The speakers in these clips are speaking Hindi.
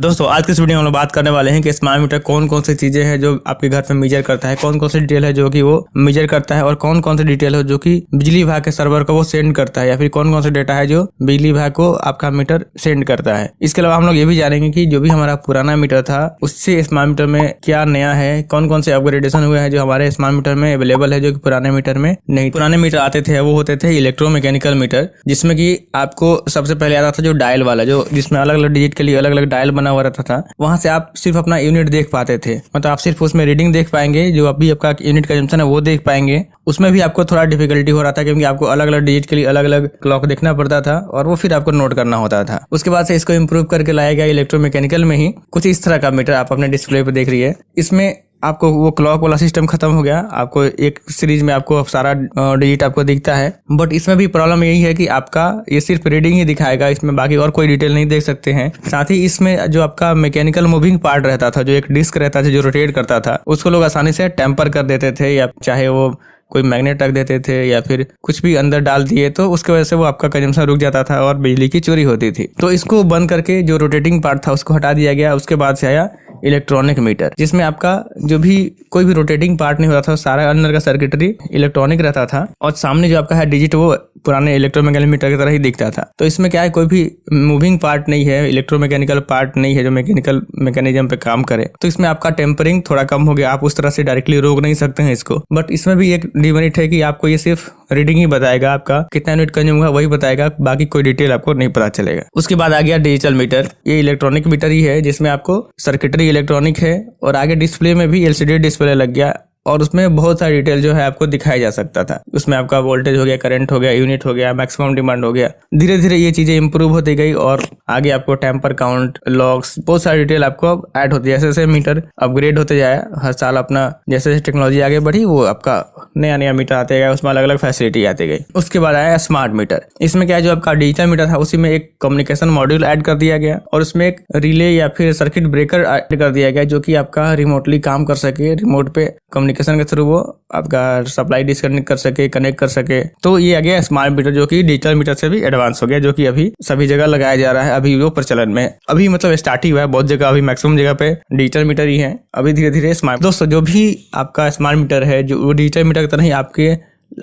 दोस्तों आज की इस वीडियो में हम लोग बात करने वाले हैं कि स्मार्ट मीटर कौन कौन सी चीजें हैं जो आपके घर पे मेजर करता है, कौन कौन सी डिटेल है जो कि वो मेजर करता है और कौन कौन सी डिटेल है जो कि बिजली विभाग के सर्वर को वो सेंड करता है या फिर कौन कौन सा डेटा है जो बिजली विभाग को आपका मीटर सेंड करता है। इसके अलावा हम लोग ये भी जानेंगे कि जो भी हमारा पुराना मीटर था उससे स्मार्ट मीटर में क्या नया है, कौन कौन से अपग्रेडेशन हुए हैं जो हमारे स्मार्ट मीटर में अवेलेबल है जो कि पुराने मीटर में नहीं। पुराने मीटर आते थे वो होते थे इलेक्ट्रोमैकेनिकल मीटर, जिसमें कि आपको सबसे पहले आता था जो डायल वाला, जो जिसमें अलग अलग डिजिट के लिए अलग अलग डायल बना हुआ रहता था। वहां से आप सिर्फ अपना यूनिट देख पाते थे, मतलब आप सिर्फ उसमें रीडिंग देख पाएंगे, जो अभी आपका यूनिट कंजम्पशन है वो देख पाएंगे। उसमें भी आपको थोड़ा डिफिकल्टी हो रहा था क्योंकि आपको अलग अलग डिजिट के लिए अलग अलग क्लॉक देखना पड़ता था और वो फिर आपको नोट करना होता था। उसके बाद से इसको इम्प्रूव करके लाया गया इलेक्ट्रोमैकेनिकल में ही। कुछ इस तरह का मीटर आप अपने डिस्प्ले पे देख रही है। इसमें आपको वो क्लॉक वाला सिस्टम खत्म हो गया, आपको एक सीरीज में आपको सारा डिजिट आपको दिखता है। बट इसमें भी प्रॉब्लम यही है कि आपका ये सिर्फ रीडिंग ही दिखाएगा, इसमें बाकी और कोई डिटेल नहीं देख सकते हैं। साथ ही इसमें जो आपका मैकेनिकल मूविंग पार्ट रहता था, जो एक डिस्क रहता था जो रोटेट करता था, उसको लोग आसानी से टेम्पर कर देते थे, या चाहे वो कोई मैग्नेट रख देते थे या फिर कुछ भी अंदर डाल दिए तो उसके वजह से वो आपका कंजम्पशन रुक जाता था और बिजली की चोरी होती थी। तो इसको बंद करके जो रोटेटिंग पार्ट था उसको हटा दिया गया। उसके बाद से आया इलेक्ट्रॉनिक मीटर, जिसमें आपका जो भी कोई भी रोटेटिंग पार्ट नहीं होता था, सारा अंदर का सर्किटरी इलेक्ट्रॉनिक रहता था और सामने जो आपका है डिजिट वो पुराने इलेक्ट्रोमैकेनिकल मीटर की तरह ही दिखता था। तो इसमें क्या है, कोई भी मूविंग पार्ट नहीं है, इलेक्ट्रोमैकेनिकल पार्ट नहीं है जो मैकेनिकल मैकेनिज्म पे काम करे। तो इसमें आपका टेम्परिंग थोड़ा कम हो गया, आप उस तरह से डायरेक्टली रोक नहीं सकते हैं इसको। बट इसमें भी एक डिमेरिट है कि आपको ये सिर्फ रीडिंग ही बताएगा, आपका कितना यूनिट कंज्यूम हुआ वही बताएगा, बाकी कोई डिटेल आपको नहीं पता चलेगा। उसके बाद आ गया डिजिटल मीटर। ये इलेक्ट्रॉनिक मीटर ही है जिसमें आपको सर्किटरी इलेक्ट्रॉनिक है और आगे डिस्प्ले में भी एलसीडी डिस्प्ले लग गया और उसमें बहुत सारी डिटेल जो है आपको दिखाया जा सकता था। उसमें आपका वोल्टेज हो गया, करंट हो गया, यूनिट हो गया, मैक्सिमम डिमांड हो गया। धीरे धीरे ये चीजें इंप्रूव होती गई और आगे आपको टेम्पर काउंट, लॉक्स, बहुत सारी डिटेल आपको ऐड होती है। जैसे जैसे मीटर अपग्रेड होते जाए हर साल, अपना जैसे जैसे टेक्नोलॉजी आगे बढ़ी वो आपका नया नया मीटर आते गया, उसमें अलग अलग फैसिलिटी आती गई। उसके बाद आया स्मार्ट मीटर। इसमें क्या है, जो आपका डिजिटल मीटर था उसी में एक कम्युनिकेशन मॉड्यूल ऐड कर दिया गया और उसमें एक रिले या फिर सर्किट ब्रेकर ऐड कर दिया गया जो कि आपका रिमोटली काम कर सके, रिमोट पे कम्युनिकेशन के थ्रू वो आपका सप्लाई डिस्कनेक्ट कर सके, कनेक्ट कर सके। तो ये आ गया स्मार्ट मीटर जो कि डिजिटल मीटर से भी एडवांस हो गया, जो कि अभी सभी जगह लगाया जा रहा है। अभी वो प्रचलन में अभी मतलब स्टार्ट ही हुआ है, बहुत जगह अभी मैक्सिमम जगह पे डिजिटल मीटर ही है। अभी धीरे धीरे स्मार्ट। दोस्तों जो भी आपका स्मार्ट मीटर है जो वो डिजिटल मीटर की तरह ही आपके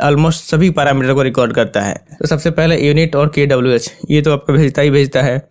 ऑलमोस्ट सभी पैरामीटर को रिकॉर्ड करता है। तो सबसे पहले यूनिट और KWH ये तो आपको भेजता ही भेजता है।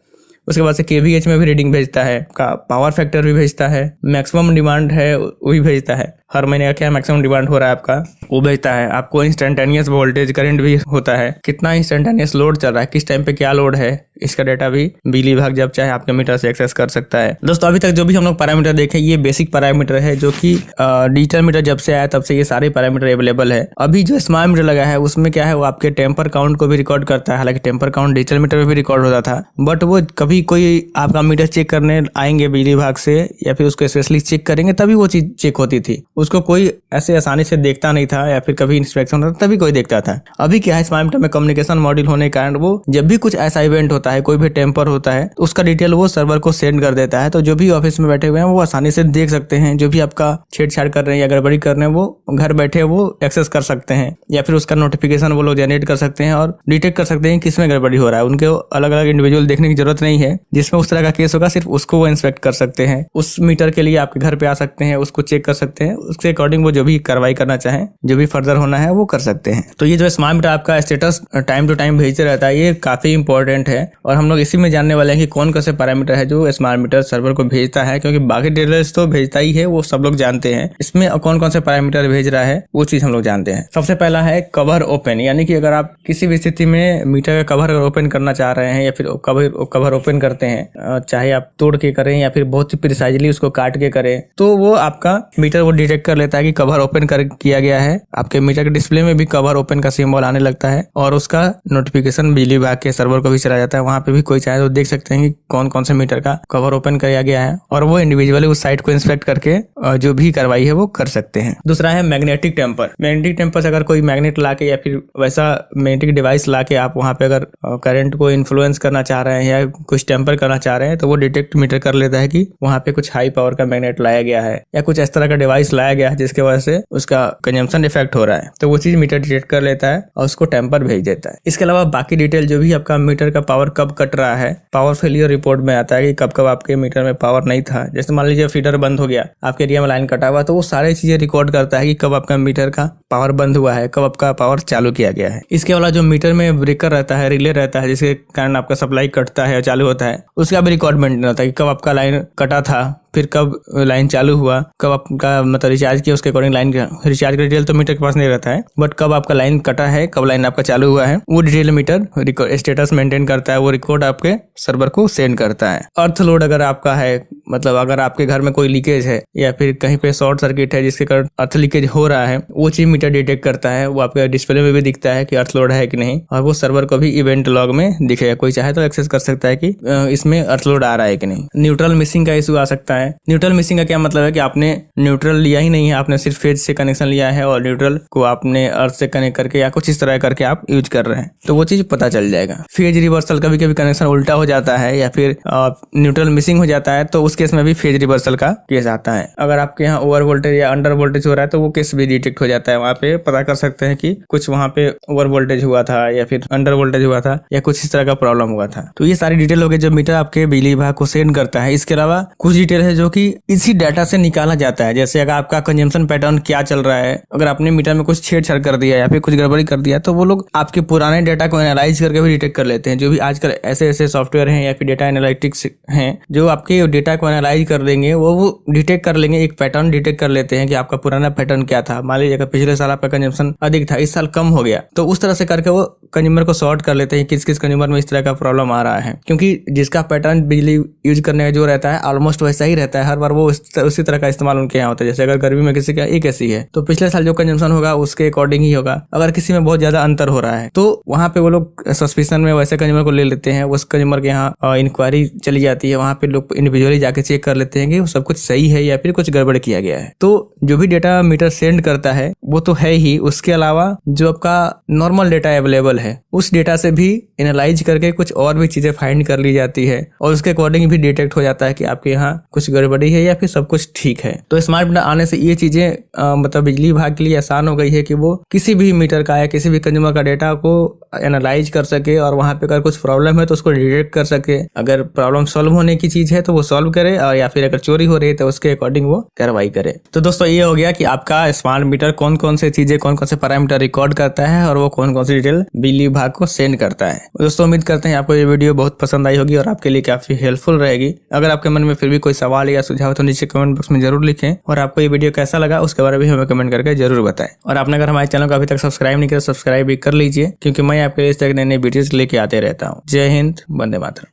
उसके बाद से KVH में भी रीडिंग भेजता है, का पावर फैक्टर भी भेजता है, मैक्सिमम डिमांड है वो भी भेजता है, हर महीने का क्या मैक्सिमम डिमांड हो रहा है आपका वो भेजता है। आपको इंस्टेंटेनियस वोल्टेज करंट भी होता है, कितना इंस्टेंटेनियस लोड चल रहा है, किस टाइम पे क्या लोड है, इसका डेटा भी बिजली विभाग जब चाहे आपके मीटर से एक्सेस कर सकता है। दोस्तों अभी तक जो भी हम लोग पैरामीटर देखे ये बेसिक पैरामीटर है, जो कि डिजिटल मीटर जब से आया तब से ये सारे पैरामीटर अवेलेबल है। अभी जो स्मार्ट मीटर लगा है उसमें क्या है, वो आपके टेम्पर काउंट को भी रिकॉर्ड करता है। हालांकि टेम्पर काउंट डिजिटल मीटर में भी रिकॉर्ड होता था, बट वो कभी कोई आपका मीटर चेक करने आएंगे बिजली विभाग से या फिर उसको स्पेशली चेक करेंगे तभी वो चीज चेक होती थी। उसको कोई ऐसे आसानी से देखता नहीं था या फिर कभी इंस्पेक्शन होता तभी कोई देखता था। अभी क्या है, स्मार्ट मीटर में कम्युनिकेशन मॉड्यूल होने के कारण वो जब भी कुछ ऐसा इवेंट होता है, कोई भी टेम्पर होता है तो उसका डिटेल वो सर्वर को सेंड कर देता है। तो जो भी ऑफिस में बैठे हुए हैं वो आसानी से देख सकते हैं, जो भी आपका छेड़छाड़ कर रहे हैं या गड़बड़ी कर रहे हैं वो घर बैठे वो एक्सेस कर सकते हैं या फिर उसका नोटिफिकेशन वो लोग जनरेट कर सकते हैं और डिटेक्ट कर सकते हैं किसमें गड़बड़ी हो रहा है। उनके अलग अलग इंडिविजुअल देखने की जरूरत नहीं है, जिसमें उस तरह का केस होगा सिर्फ उसको वो इंस्पेक्ट कर सकते हैं। उस मीटर के लिए आपके घर पे आ सकते हैं, उसको चेक कर सकते हैं, उसके अकॉर्डिंग वो जो भी कार्रवाई करना चाहें, जो भी फर्दर होना है वो कर सकते हैं। तो ये जो स्मार्ट मीटर आपका स्टेटस टाइम टू टाइम भेजते रहता है, ये काफी इंपॉर्टेंट है और हम लोग इसी में जानने वाले हैं कि कौन कौन से पैरामीटर है जो स्मार्ट मीटर सर्वर को भेजता है, क्योंकि बाकी डिटेल्स तो भेजता ही है वो सब लोग जानते हैं। इसमें कौन कौन से पैरामीटर भेज रहा है वो चीज हम लोग जानते हैं। सबसे पहला है कवर ओपन, यानी कि अगर आप किसी भी स्थिति में मीटर का कवर ओपन करना चाह रहे हैं या फिर कवर ओपन करते हैं, चाहे आप तोड़ के करें या फिर बहुत ही प्रिसाइजली उसको काट के करें, तो वो आपका मीटर वो डिटेक्ट कर लेता है कि कवर ओपन कर किया गया है। आपके मीटर के डिस्प्ले में भी कवर ओपन का सिंबल आने लगता है और उसका नोटिफिकेशन बिजली विभाग के सर्वर को भी चला जाता है। वहां पे भी कोई चाहे तो देख सकते हैं कि कौन कौन से मीटर का कवर ओपन किया गया है और वो इंडिविजुअली उस साइट को इंस्पेक्ट करके जो भी कार्रवाई है वो कर सकते हैं। दूसरा है मैग्नेटिक टेम्पर। मैग्नेटिक टेम्पर से अगर कोई मैग्नेट लाके या फिर वैसा मैग्नेटिक डिवाइस लाके आप वहां पे अगर करंट को इन्फ्लुएंस करना चाह रहे हैं या कुछ टेम्पर करना चाह रहे हैं तो वो डिटेक्ट मीटर कर लेता है कि वहां पे कुछ हाई पावर का मैग्नेट लाया गया है या कुछ इस तरह का डिवाइस लाया लगाया गया है जिसके वजह से उसका कंजम्पशन इफेक्ट हो रहा है, तो वो चीज मीटर डिटेक्ट कर लेता है और उसको टेम्पर भेज देता है। इसके अलावा बाकी डिटेल जो भी आपका मीटर का पावर कब कट रहा है, पावर फेलियर रिपोर्ट में आता है कि कब कब आपके मीटर में पावर नहीं था। जैसे मान लीजिए फीडर बंद हो गया, आपके एरिया में लाइन कटा हुआ, तो वो सारी चीजें रिकॉर्ड करता है कि कब आपका मीटर का पावर बंद हुआ है, कब आपका पावर चालू किया गया है। इसके अलावा जो मीटर में ब्रेकर रहता है, रिले रहता है, जिसके कारण आपका सप्लाई कटता है और चालू होता है, उसका भी रिकॉर्ड मेंटेन होता है कि कब आपका लाइन कटा था, फिर कब लाइन चालू हुआ, कब आपका मतलब रिचार्ज किया, उसके अकॉर्डिंग लाइन रिचार्ज का डिटेल तो मीटर के पास नहीं रहता है, बट कब आपका लाइन कटा है, कब लाइन आपका चालू हुआ है, वो डिटेल मीटर स्टेटस मेंटेन करता है, वो रिकॉर्ड आपके सर्वर को सेंड करता है। अर्थ लोड अगर आपका है, मतलब अगर आपके घर में कोई लीकेज है या फिर कहीं पे शॉर्ट सर्किट है जिसके कारण अर्थ लीकेज हो रहा है, वो चीज मीटर डिटेक्ट करता है। वो आपके डिस्प्ले में भी दिखता है कि अर्थ लोड है कि नहीं, और वो सर्वर को भी इवेंट लॉग में दिखेगा। कोई चाहे तो एक्सेस कर सकता है कि इसमें अर्थ लोड आ रहा है कि नहीं। न्यूट्रल मिसिंग का इशू आ सकता है। न्यूट्रल मिसिंग का क्या मतलब है कि आपने न्यूट्रल लिया ही नहीं है, आपने सिर्फ फेज से कनेक्शन लिया है और न्यूट्रल को आपने अर्थ से कनेक्ट करके या कुछ इस तरह करके आप यूज कर रहे हैं, तो वो चीज पता चल जाएगा। फेज रिवर्सल कभी कभी कनेक्शन उल्टा हो जाता है या फिर न्यूट्रल मिसिंग हो जाता है, तो उस केस में भी फेज रिवर्सल का केस आता है। अगर आपके यहाँ ओवर वोल्टेज या अंडर वोल्टेज हो रहा है तो वो केस भी डिटेक्ट हो जाता है। वहाँ पे पता कर सकते हैं कि कुछ वहाँ पे ओवर वोल्टेज हुआ था या फिर अंडर वोल्टेज हुआ था या कुछ इस तरह का प्रॉब्लम हुआ था। तो ये सारी डिटेल हो गई जो मीटर आपके बिजली विभाग को सेंड करता है। इसके अलावा कुछ डिटेल है जो कि इसी डाटा से निकाला जाता है। जैसे अगर आपका कंजम्पशन पैटर्न क्या चल रहा है, अगर आपने मीटर में कुछ छेड़छाड़ कर दिया या फिर कुछ गड़बड़ी कर दिया, तो वो लोग आपके पुराने डाटा को एनालाइज करके भी डिटेक्ट कर लेते हैं। जो भी आजकल ऐसे ऐसे सॉफ्टवेयर हैं या फिर डेटा एनालिटिक्स हैं जो आपके डेटा को एनालाइज कर देंगे, वो डिटेक्ट कर लेंगे, एक पैटर्न डिटेक्ट कर लेते हैं कि आपका पुराना पैटर्न क्या था। मान लीजिए अगर पिछले साल आपका कंजम्पशन अधिक था, इस साल कम हो गया, तो उस तरह से करके वो कंज्यूमर को सॉर्ट कर लेते हैं किस किस कंज्यूमर में इस तरह का प्रॉब्लम आ रहा है। क्योंकि जिसका पैटर्न बिजली यूज करने का जो रहता है ऑलमोस्ट वैसा ही रहता है, हर बार वो उसी तरह का इस्तेमाल उनके यहाँ होता है। जैसे अगर गर्मी में किसी का एक ऐसी है तो पिछले साल जो कंजम्पशन होगा उसके अकॉर्डिंग ही होगा। अगर किसी में बहुत ज्यादा अंतर हो रहा है तो वहाँ पे वो लोग सस्पिशन में वैसे कंज्यूमर को ले लेते हैं, उस कंज्यूमर के यहाँ इंक्वायरी चली जाती है, वहाँ पे लोग इंडिविजुअली जाके चेक कर लेते हैं कि वो सब कुछ सही है या फिर कुछ गड़बड़ किया गया है। तो जो भी डेटा मीटर सेंड करता है वो तो है ही, उसके अलावा जो आपका नॉर्मल डेटा अवेलेबल है उस डेटा से भी एनालाइज करके कुछ और भी चीजें फाइंड कर ली जाती है और उसके अकॉर्डिंग भी डिटेक्ट हो जाता है कि आपके यहाँ कुछ गड़बड़ी है या फिर सब कुछ ठीक है। तो स्मार्ट मीटर आने से ये चीजें मतलब बिजली विभाग के लिए आसान हो गई है कि वो किसी भी मीटर का या किसी भी कंज्यूमर का डेटा को एनालाइज कर सके और वहां पे अगर कुछ प्रॉब्लम है तो उसको डिटेक्ट कर सके। अगर प्रॉब्लम सॉल्व होने की चीज है तो वो सॉल्व करे, और या फिर अगर चोरी हो रही है तो उसके अकॉर्डिंग वो कार्रवाई करे। तो दोस्तों ये हो गया कि आपका स्मार्ट मीटर कौन कौन से चीजें, कौन कौन से पैरामीटर रिकॉर्ड करता है और वो कौन कौन सी डिटेल बिजली विभाग को सेंड करता है। दोस्तों उम्मीद करते हैं आपको ये वीडियो बहुत पसंद आई होगी और आपके लिए काफी हेल्पफुल रहेगी। अगर आपके मन में फिर भी कोई सवाल या सुझाव तो नीचे कमेंट बॉक्स में जरूर लिखें, और आपको ये वीडियो कैसा लगा उसके बारे में हमें कमेंट करके जरूर बताएं। और आपने अगर हमारे चैनल को अभी तक सब्सक्राइब नहीं किया, सब्सक्राइब भी कर लीजिए, क्योंकि मैं आपके लिए इस तरह नए नए वीडियोस लेके आते रहता हूँ। जय हिंद, वंदे मातरम।